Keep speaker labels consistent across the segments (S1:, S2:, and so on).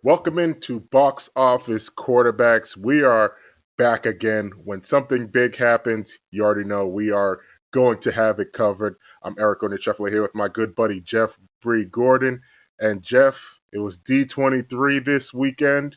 S1: Welcome into Box Office Quarterbacks. We are back again. When something big happens, you already know we are going to have it covered. I'm Eric Shuffler here with my good buddy Jeff Bree Gordon. And Jeff, it was D23 this weekend.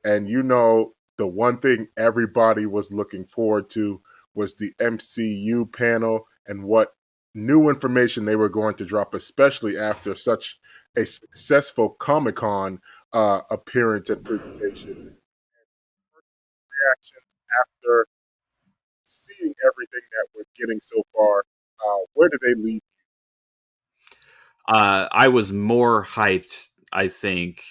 S1: And you know, the one thing everybody was looking forward to was the MCU panel and what new information they were going to drop, especially after such a successful Comic Con appearance and presentation. Reactions after seeing everything that we're getting so far, where do they leave?
S2: I was more hyped, I think,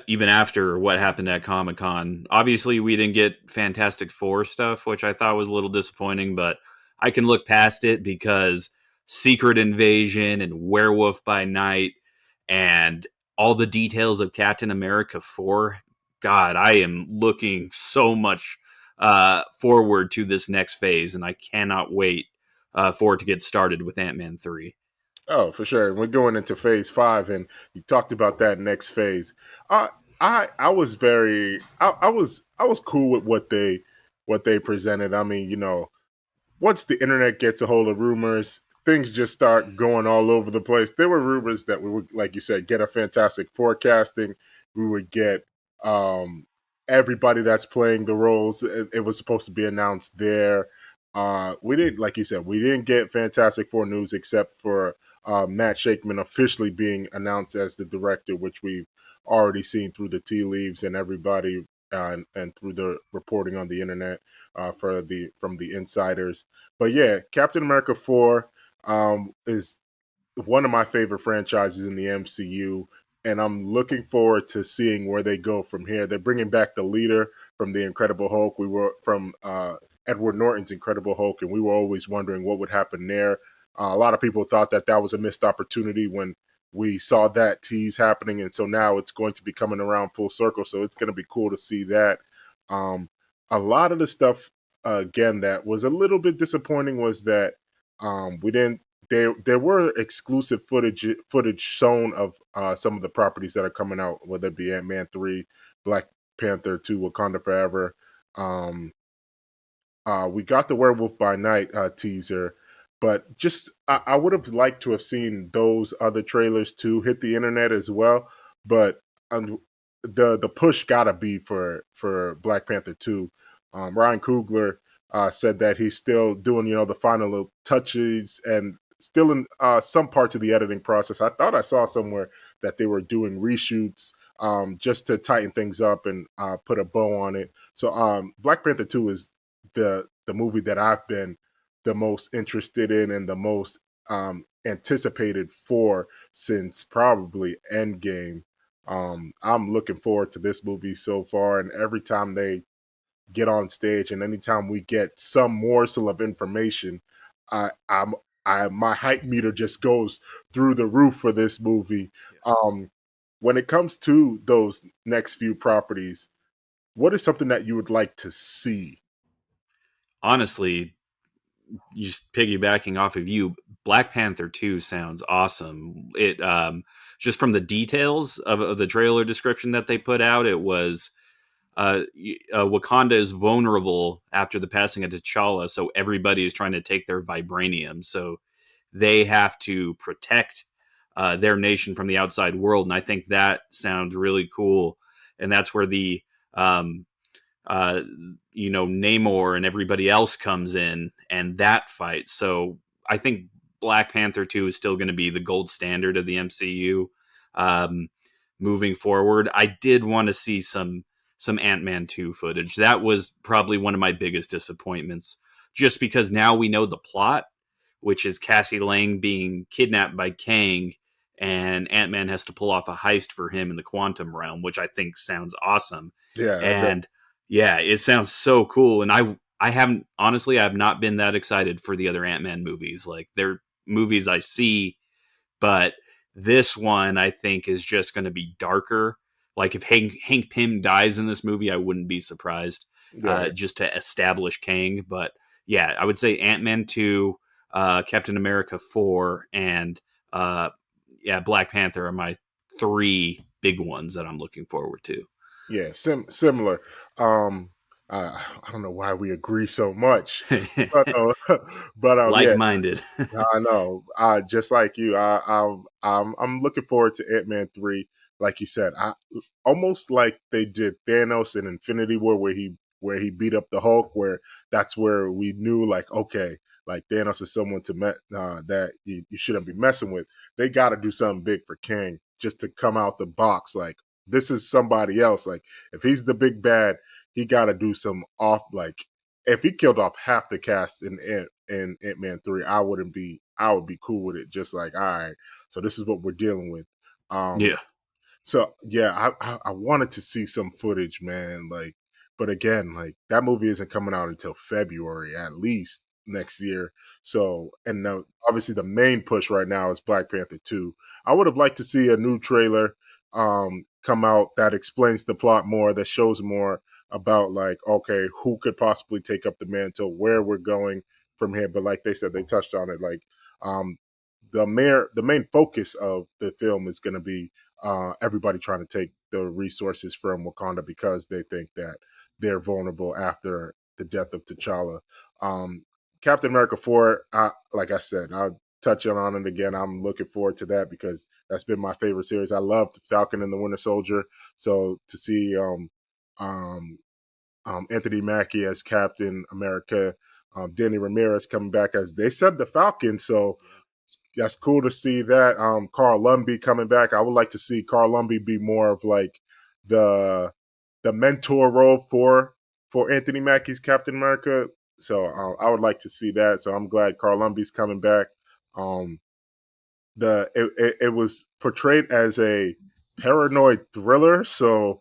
S2: even after what happened at Comic Con. Obviously, we didn't get Fantastic Four stuff, which I thought was a little disappointing, but I can look past it because Secret Invasion and Werewolf by Night and all the details of Captain America 4. God, I am looking so much forward to this next phase, and I cannot wait for it to get started with Ant-Man 3.
S1: Oh, for sure. We're going into phase five, and you talked about that next phase. I I was very I was cool with what they presented. I mean, once the internet gets a hold of rumors, things just start going all over the place. There were rumors that we would, like you said, get a fantastic forecasting. We would get everybody that's playing the roles. It was supposed to be announced there. We didn't, like you said, we didn't get Fantastic Four news except for Matt Shakeman officially being announced as the director, which we've already seen through the tea leaves and everybody and through the reporting on the internet from the insiders. But yeah, Captain America 4 is one of my favorite franchises in the MCU, and I'm looking forward to seeing where they go from here. They're bringing back the leader from the Incredible Hulk. We were from Edward Norton's Incredible Hulk, and we were always wondering what would happen there. A lot of people thought that that was a missed opportunity when we saw that tease happening, and so now it's going to be coming around full circle. So it's going to be cool to see that. Um, a lot of the stuff again that was a little bit disappointing was that we didn't there were exclusive footage shown of some of the properties that are coming out, whether it be Ant-Man 3, Black Panther 2, Wakanda Forever. Um, we got the Werewolf by Night teaser, but just I would have liked to have seen those other trailers too hit the internet as well. But the push gotta be for Black Panther 2. Ryan Coogler said that he's still doing the final little touches and still in some parts of the editing process. I thought I saw somewhere that they were doing reshoots just to tighten things up and put a bow on it. So Black Panther 2 is the movie that I've been the most interested in and the most anticipated for since probably Endgame. I'm looking forward to this movie so far, and every time they get on stage, and anytime we get some morsel of information, I, I'm my hype meter just goes through the roof for this movie. Um, when it comes to those next few properties, what is something that you would like to see?
S2: Honestly, just piggybacking off of you, Black Panther 2 sounds awesome. It just from the details of the trailer description that they put out, it was Wakanda is vulnerable after the passing of T'Challa, so everybody is trying to take their vibranium. So they have to protect their nation from the outside world, and I think that sounds really cool. And that's where the uh, Namor and everybody else comes in and that fight. So I think Black Panther 2 is still going to be the gold standard of the MCU um, moving forward. I did want to see some Ant-Man 2 footage. That was probably one of my biggest disappointments, just because now we know the plot, which is Cassie Lang being kidnapped by Kang, and Ant-Man has to pull off a heist for him in the quantum realm, which I think sounds awesome.
S1: Yeah, that does.
S2: And yeah, it sounds so cool. And I haven't, honestly, I've not been that excited for the other Ant-Man movies. Like, they're movies I see, but this one I think is just going to be darker. Like, if Hank Pym dies in this movie, I wouldn't be surprised,
S1: Yeah,
S2: just to establish Kang. But yeah, I would say Ant-Man 2, Captain America 4, and yeah, Black Panther are my three big ones that I'm looking forward to.
S1: Yeah, similar. Um, I don't know why we agree so much, but
S2: Like
S1: yeah,
S2: minded.
S1: I know. Just like you, I'm looking forward to Ant-Man 3. Like you said, I almost like they did Thanos in Infinity War, where he beat up the Hulk. Where that's where we knew, like, okay, like Thanos is someone that you shouldn't be messing with. They got to do something big for Kang just to come out the box. Like, this is somebody else. Like, if he's the big bad, he got to do some off. Like, if he killed off half the cast in Ant-Man 3, I would be cool with it. Just like, all right, so this is what we're dealing with. Um
S2: Yeah.
S1: so yeah, I wanted to see some footage, man. Like, but again, like that movie isn't coming out until February at least next year. So, and now obviously the main push right now is Black Panther 2. I would have liked to see a new trailer come out that explains the plot more, that shows more about, like, okay, who could possibly take up the mantle, where we're going from here. But like they said, they touched on it, like um the main focus of the film is going to be everybody trying to take the resources from Wakanda because they think that they're vulnerable after the death of T'Challa. Um, Captain America 4, like I said, I'll touch on it again. I'm looking forward to that because that's been my favorite series. I loved Falcon and the Winter Soldier. So to see um, Anthony Mackie as Captain America, Danny Ramirez coming back as they said the Falcon. So that's cool to see that. Carl Lumbly coming back. I would like to see Carl Lumbly be more of like the mentor role for Anthony Mackie's Captain America. So I would like to see that. So I'm glad Carl Lumbly's coming back. Um, it was portrayed as a paranoid thriller. So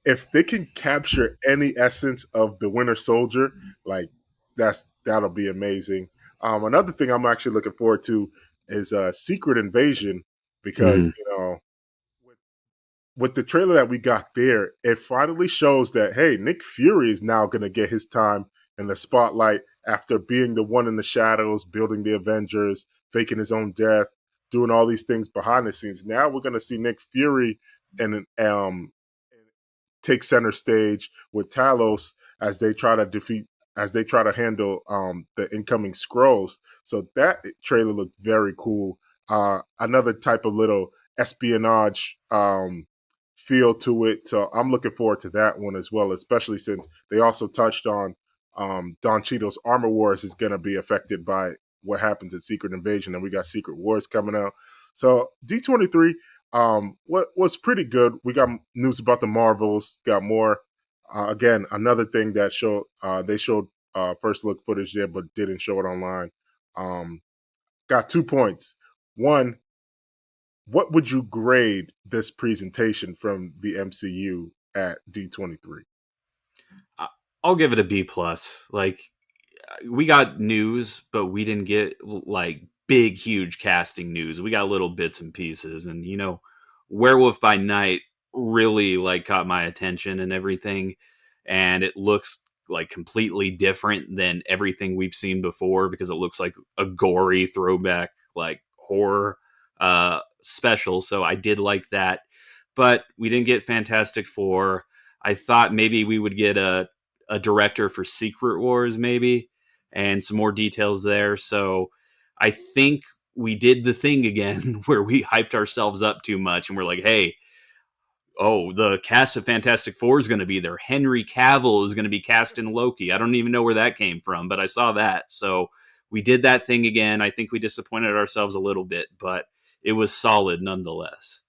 S1: if they can capture any essence of the Winter Soldier, like that'll be amazing. Another thing I'm actually looking forward to is Secret Invasion because
S2: Mhm.
S1: with, with the trailer that we got there, it finally shows that hey, Nick Fury is now going to get his time in the spotlight after being the one in the shadows, building the Avengers, faking his own death, doing all these things behind the scenes. Now we're going to see Nick Fury and take center stage with Talos as they try to defeat as they try to handle the incoming scrolls. So that trailer looked very cool. Another type of little espionage feel to it. So I'm looking forward to that one as well, especially since they also touched on Don Cheadle's Armor Wars is going to be affected by what happens in Secret Invasion, and we got Secret Wars coming out. So D23 what was pretty good. We got news about the Marvels, got more. Again, another thing that showed they showed first look footage there, but didn't show it online. Um, got 2 points. One, what would you grade this presentation from the MCU at D23?
S2: I- I'll give it a B plus. Like we got news, but we didn't get like big, huge casting news. We got little bits and pieces, and Werewolf by Night really like caught my attention and everything, and it looks like completely different than everything we've seen before because it looks like a gory throwback like horror special. So I did like that, but we didn't get Fantastic Four. I thought maybe we would get a director for Secret Wars, maybe, and some more details there. So I think we did the thing again where we hyped ourselves up too much and we're like, hey, oh, the cast of Fantastic Four is going to be there. Henry Cavill is going to be cast in Loki. I don't even know where that came from, but I saw that. So we did that thing again. I think we disappointed ourselves a little bit, but it was solid nonetheless.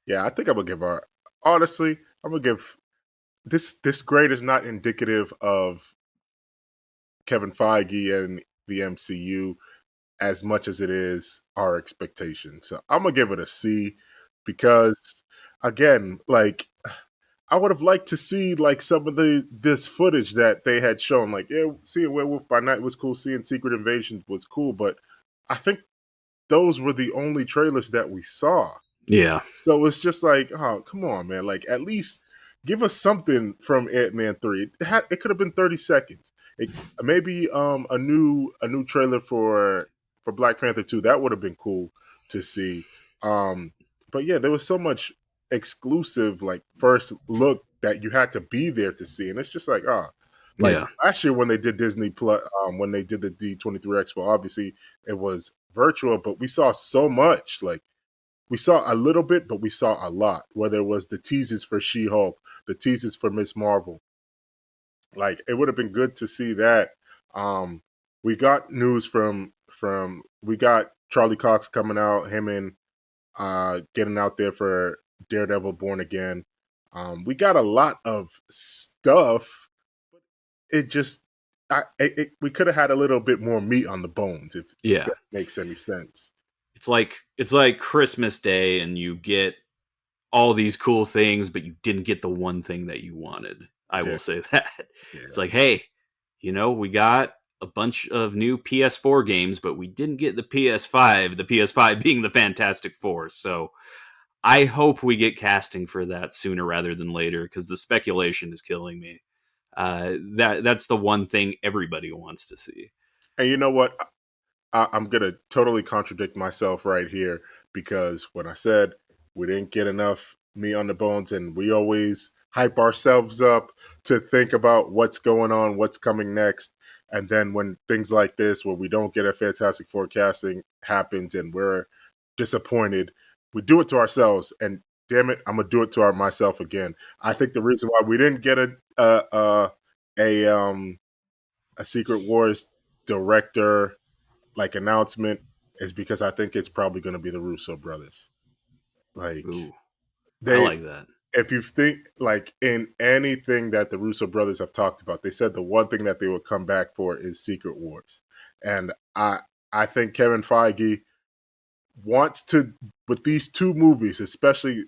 S1: Yeah, I think I'm gonna give our honestly, I'm gonna give this grade is not indicative of Kevin Feige and the MCU as much as it is our expectations. So I'm gonna give it a C because again, like I would have liked to see like some of this footage that they had shown. Like, yeah, seeing Werewolf by Night was cool, seeing Secret Invasion was cool, but I think those were the only trailers that we saw.
S2: Yeah.
S1: So it's just like, oh, come on, man! Like, at least give us something from Ant Man 3. It could have been 30 seconds. Maybe a new trailer for Black Panther 2. That would have been cool to see. Um, but yeah, there was so much. exclusive like first look that you had to be there to see, and it's just like like
S2: Yeah.
S1: last year when they did Disney Plus, when they did the D23 Expo, obviously it was virtual, but we saw so much. Like we saw a little bit, but we saw a lot. Whether it was the teases for She Hulk, the teases for Miss Marvel, like it would have been good to see that. We got news from we got Charlie Cox coming out, him and getting out there for Daredevil Born Again. We got a lot of stuff. It just, we could have had a little bit more meat on the bones, if
S2: Yeah.
S1: that makes any sense.
S2: It's like Christmas Day and you get all these cool things, but you didn't get the one thing that you wanted. I
S1: Yeah,
S2: will say that. It's
S1: yeah.
S2: like, hey, we got a bunch of new PS4 games, but we didn't get the PS5, the PS5 being the Fantastic Four. So I hope we get casting for that sooner rather than later because the speculation is killing me. That's the one thing everybody wants to see.
S1: And you know what? I'm gonna totally contradict myself right here, because when I said we didn't get enough meat on the bones, and we always hype ourselves up to think about what's going on, what's coming next, and then when things like this, where we don't get a Fantastic forecasting happens, and we're disappointed, we do it to ourselves. And damn it, I'm gonna do it to myself again. I think the reason why we didn't get a a Secret Wars director like announcement is because I think it's probably going to be the Russo brothers. Like
S2: Ooh, I
S1: they,
S2: like that.
S1: if you think like in anything that the Russo brothers have talked about, they said the one thing that they would come back for is Secret Wars, and I think Kevin Feige wants to, with these two movies, especially.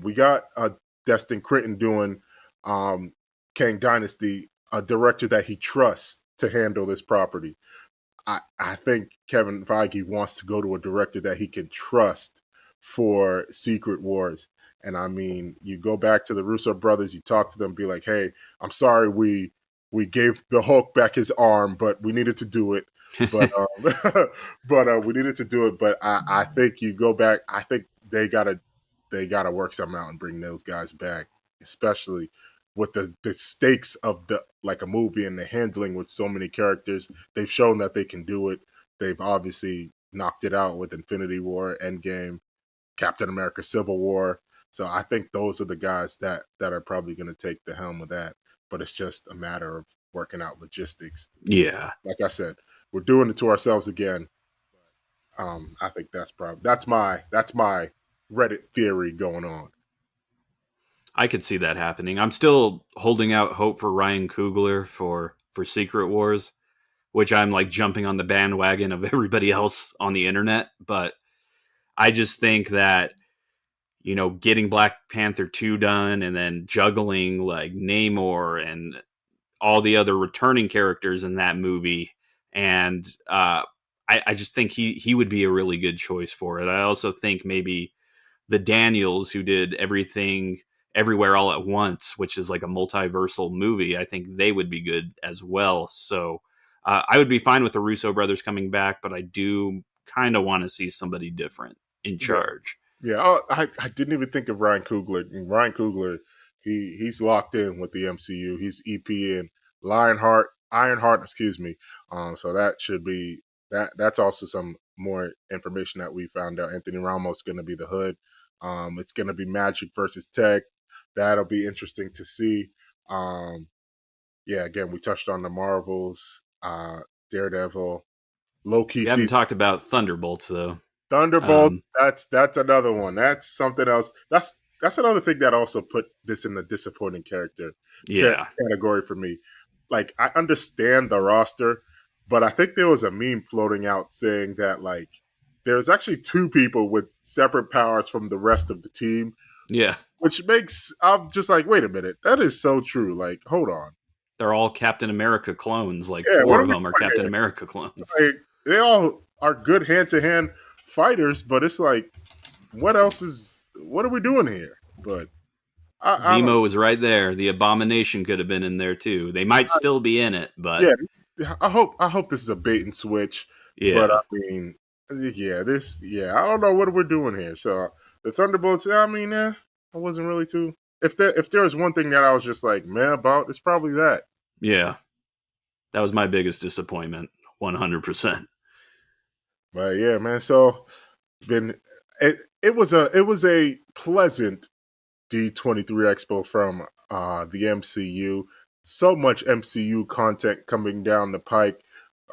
S1: We got Destin Critton doing Kang Dynasty, a director that he trusts to handle this property. I think Kevin Feige wants to go to a director that he can trust for Secret Wars. And I mean, you go back to the Russo brothers, you talk to them, be like, "Hey, I'm sorry we gave the Hulk back his arm, but we needed to do it. But but we needed to do it. But I think you go back. I think they gotta work something out and bring those guys back, especially with the stakes of the like a movie and the handling with so many characters. They've shown that they can do it. They've obviously knocked it out with Infinity War, Endgame, Captain America, Civil War. So I think those are the guys that are probably going to take the helm of that. But it's just a matter of working out logistics.
S2: Yeah,
S1: Like I said, we're doing it to ourselves again. I think that's my Reddit theory going on.
S2: I could see that happening. I'm still holding out hope for Ryan Coogler for Secret Wars, which I'm like jumping on the bandwagon of everybody else on the internet. But I just think that getting Black Panther 2 done and then juggling like Namor and all the other returning characters in that movie, and I just think he would be a really good choice for it. I also think maybe the Daniels who did everything everywhere all at once, which is like a multiversal movie, I think they would be good as well. So I would be fine with the Russo brothers coming back, but I do kind of want to see somebody different in
S1: Yeah.
S2: charge.
S1: Yeah, oh, I didn't even think of Ryan Coogler. And Ryan Coogler, he's locked in with the MCU. He's EP and Ironheart, excuse me. So that should be That's also some more information that we found out. Anthony Ramos going to be the Hood. It's going to be Magic versus Tech. That'll be interesting to see. Um, yeah, again, we touched on the Marvels, Daredevil, Loki
S2: We haven't
S1: season.
S2: talked about Thunderbolts though.
S1: Thunderbolts,
S2: Um,
S1: that's another one. That's something else. That's another thing that also put this in the disappointing character
S2: yeah,
S1: category for me. Like I understand the roster, but I think there was a meme floating out saying that like there's actually two people with separate powers from the rest of the team,
S2: yeah.
S1: which makes I'm just like, wait a minute, that is so true. Like, hold on,
S2: They're all Captain America clones. Like
S1: yeah, what
S2: four
S1: are
S2: of
S1: we
S2: them are
S1: doing
S2: Captain
S1: here?
S2: America clones.
S1: Like, they all are good hand to hand fighters, but it's like what are we doing here? But I don't.
S2: Zemo was right there. The Abomination could have been in there too. They might still be in it, but
S1: Yeah, I hope this is a bait and switch. But I
S2: yeah.
S1: mean, yeah, I don't know what we're doing here. So the Thunderbolts, I mean, I wasn't really too. If there was one thing that I was just like meh about, it's probably that.
S2: Yeah, that was my biggest disappointment. 100%.
S1: But yeah, man. So been it was a pleasant D23 Expo from the MCU. So much MCU content coming down the pike.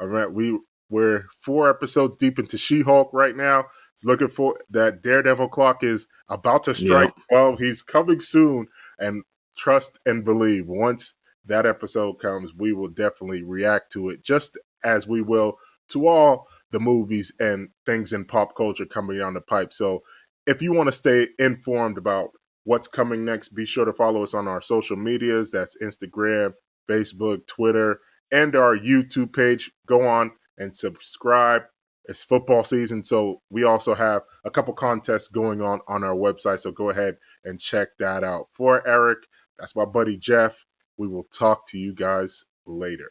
S1: We're 4 episodes deep into She-Hulk right now. Looking for that Daredevil clock is about to strike
S2: Yep.
S1: 12. He's coming soon, and trust and believe. Once that episode comes, we will definitely react to it, just as we will to all the movies and things in pop culture coming down the pipe. So, if you want to stay informed about what's coming next, be sure to follow us on our social medias. That's Instagram, Facebook, Twitter, and our YouTube page. Go on and subscribe. It's football season, so we also have a couple contests going on our website. So go ahead and check that out. For Eric, that's my buddy Jeff. We will talk to you guys later.